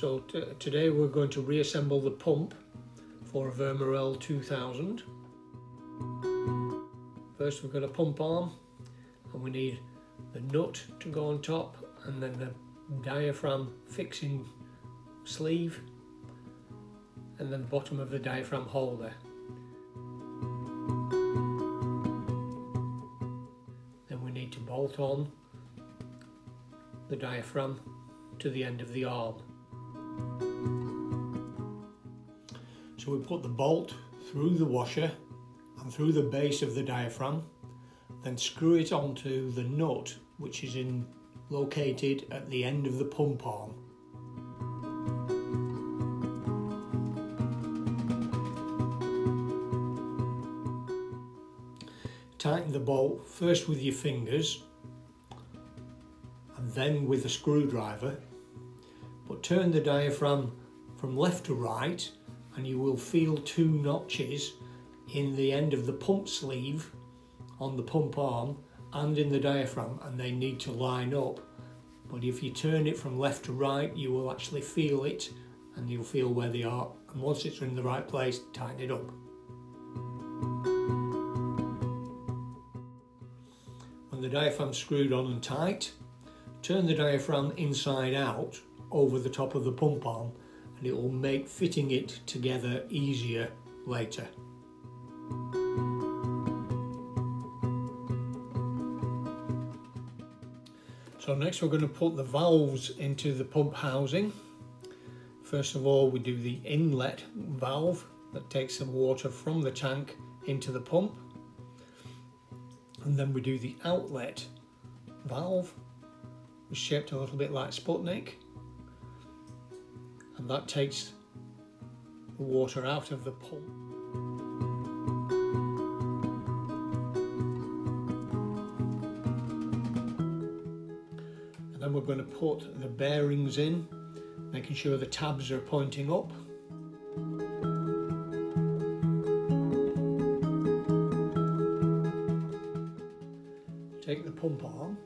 So today we're going to reassemble the pump for a Vermorel 2000. First we've got a pump arm, and we need the nut to go on top, and then the diaphragm fixing sleeve, and then the bottom of the diaphragm holder. Then we need to bolt on the diaphragm to the end of the arm. So we put the bolt through the washer and through the base of the diaphragm, then screw it onto the nut which is located at the end of the pump arm. Tighten the bolt first with your fingers and then with a screwdriver, but turn the diaphragm from left to right and you will feel two notches in the end of the pump sleeve on the pump arm and in the diaphragm, and they need to line up. But if you turn it from left to right, you will actually feel it, and you'll feel where they are, and once it's in the right place, tighten it up. When the diaphragm's screwed on and tight, turn the diaphragm inside out over the top of the pump arm, and it will make fitting it together easier later. So next we're going to put the valves into the pump housing. First of all, we do the inlet valve that takes the water from the tank into the pump, and then we do the outlet valve, which is shaped a little bit like Sputnik, and that takes the water out of the pump. And then we're going to put the bearings in, making sure the tabs are pointing up. Take the pump arm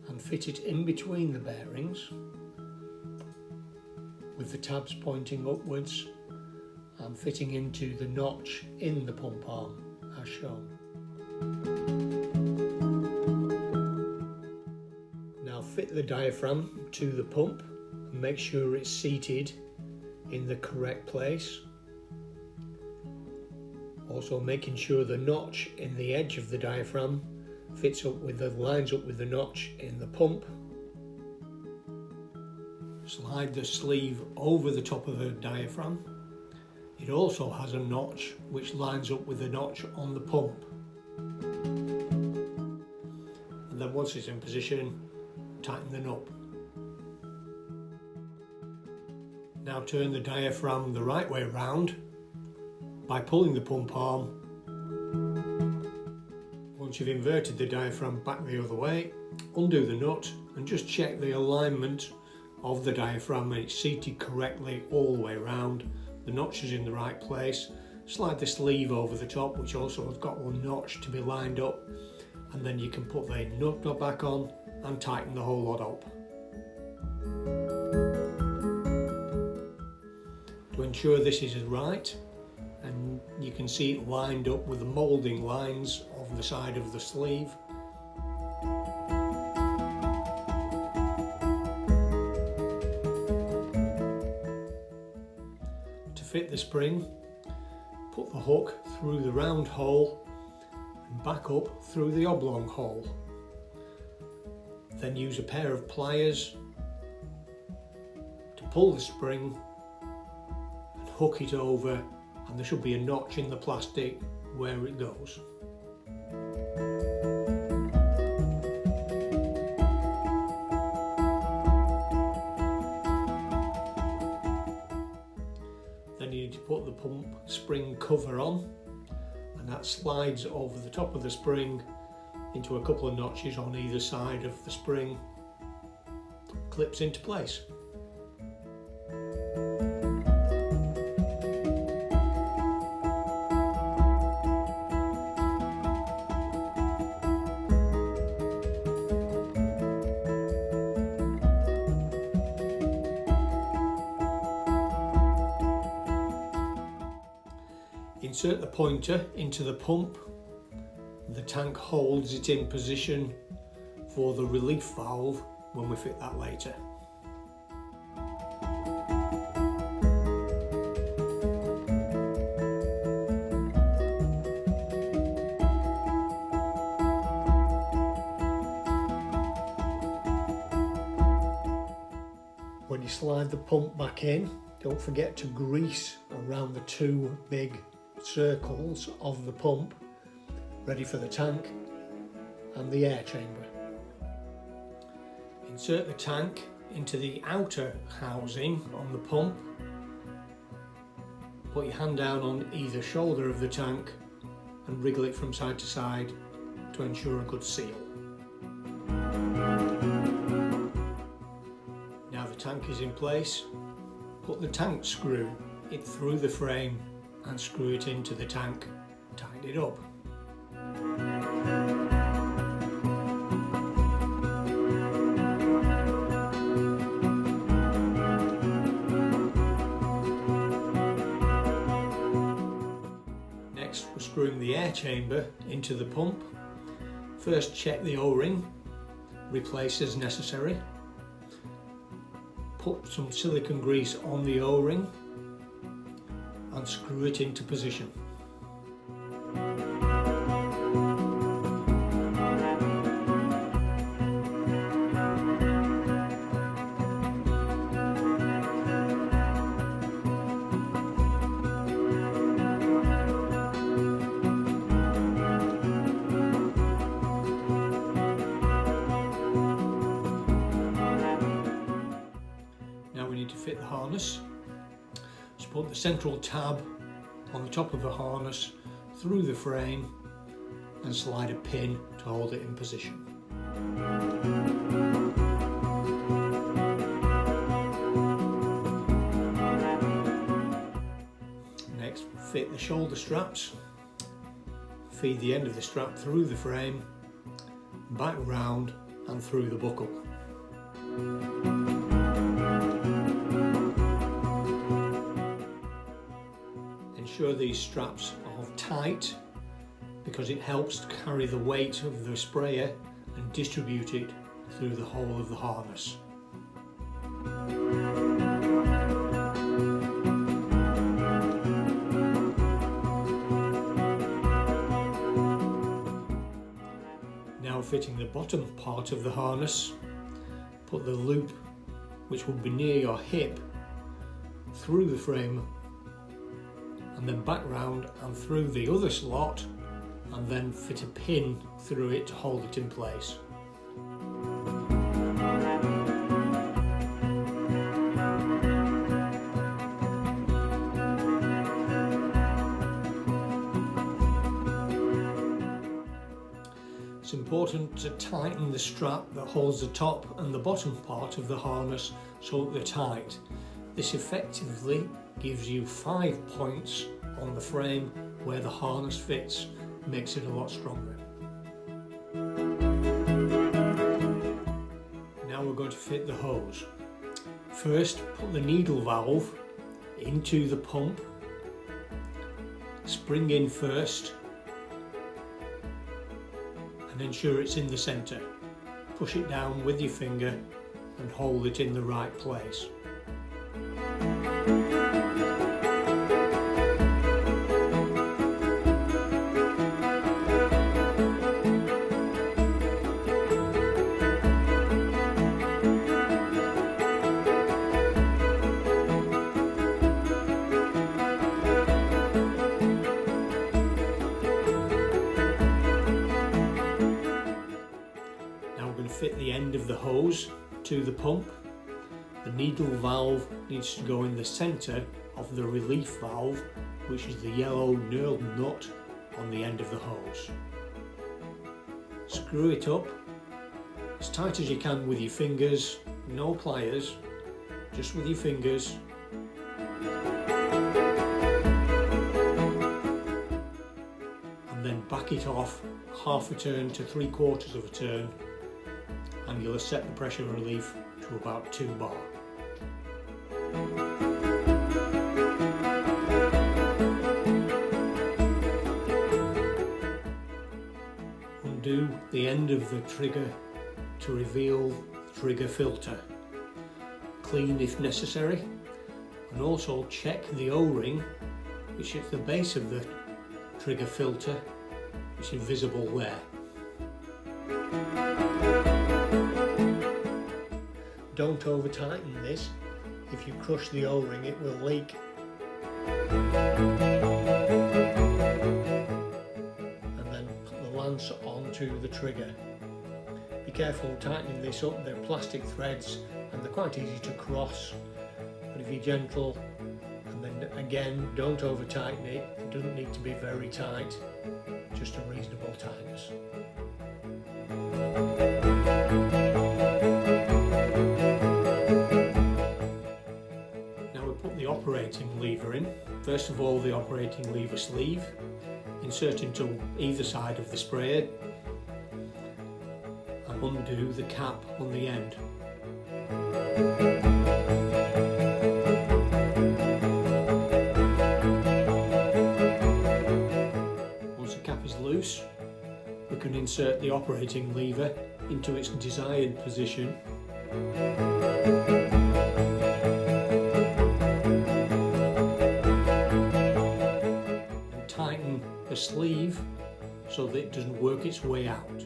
and fit it in between the bearings with the tabs pointing upwards and fitting into the notch in the pump arm as shown. Now fit the diaphragm to the pump and make sure it's seated in the correct place. Also making sure the notch in the edge of the diaphragm lines up with the notch in the pump. Slide the sleeve over the top of the diaphragm. It also has a notch which lines up with the notch on the pump. And then once it's in position, tighten the nut. Now turn the diaphragm the right way round by pulling the pump arm. Once you've inverted the diaphragm back the other way, undo the nut and just check the alignment of the diaphragm and it's seated correctly all the way around. The notch is in the right place. Slide the sleeve over the top, which also has got one notch to be lined up, and then you can put the nut back on and tighten the whole lot up. To ensure this is right, and you can see it lined up with the moulding lines of the side of the sleeve. To fit the spring, put the hook through the round hole and back up through the oblong hole. Then use a pair of pliers to pull the spring and hook it over, and there should be a notch in the plastic where it goes. Then you need to put the pump spring cover on, and that slides over the top of the spring into a couple of notches on either side of the spring, clips into place. Insert the pointer into the pump. The tank holds it in position for the relief valve when we fit that later. When you slide the pump back in, don't forget to grease around the two big circles of the pump, ready for the tank and the air chamber. Insert the tank into the outer housing on the pump. Put your hand down on either shoulder of the tank and wriggle it from side to side to ensure a good seal. Now the tank is in place, put the tank screw it through the frame and screw it into the tank, tighten it up. Next we're screwing the air chamber into the pump. First check the O-ring, replace as necessary. Put some silicone grease on the O-ring and screw it into position. Now we need to fit the harness. So put the central tab on the top of the harness through the frame and slide a pin to hold it in position. Next, fit the shoulder straps. Feed the end of the strap through the frame, back round and through the buckle. Ensure these straps are tight because it helps to carry the weight of the sprayer and distribute it through the whole of the harness. Now fitting the bottom part of the harness, put the loop, which will be near your hip, through the frame and then back round and through the other slot, and then fit a pin through it to hold it in place. It's important to tighten the strap that holds the top and the bottom part of the harness so that they're tight. This effectively gives you 5 points on the frame where the harness fits, makes it a lot stronger. Now we're going to fit the hose. First, put the needle valve into the pump, spring in first and ensure it's in the centre. Push it down with your finger and hold it in the right place. Fit the end of the hose to the pump. The needle valve needs to go in the centre of the relief valve, which is the yellow knurled nut on the end of the hose. Screw it up as tight as you can with your fingers, no pliers, just with your fingers. And then back it off half a turn to 3/4 of a turn, and you'll set the pressure relief to about 2 bar. undo the end of the trigger to reveal the trigger filter. Clean if necessary, and also check the O-ring, which is the base of the trigger filter, which is visible there. Don't over tighten this. If you crush the O-ring, it will leak. And then put the lance onto the trigger. Be careful tightening this up, they're plastic threads and they're quite easy to cross, but if you're gentle, and then again don't over tighten it, it doesn't need to be very tight, just a reasonable tightness. Now we put the operating lever in. First of all, the operating lever sleeve, insert into either side of the sprayer, and undo the cap on the end. Once the cap is loose, we can insert the operating lever into its desired position. And tighten the sleeve so that it doesn't work its way out.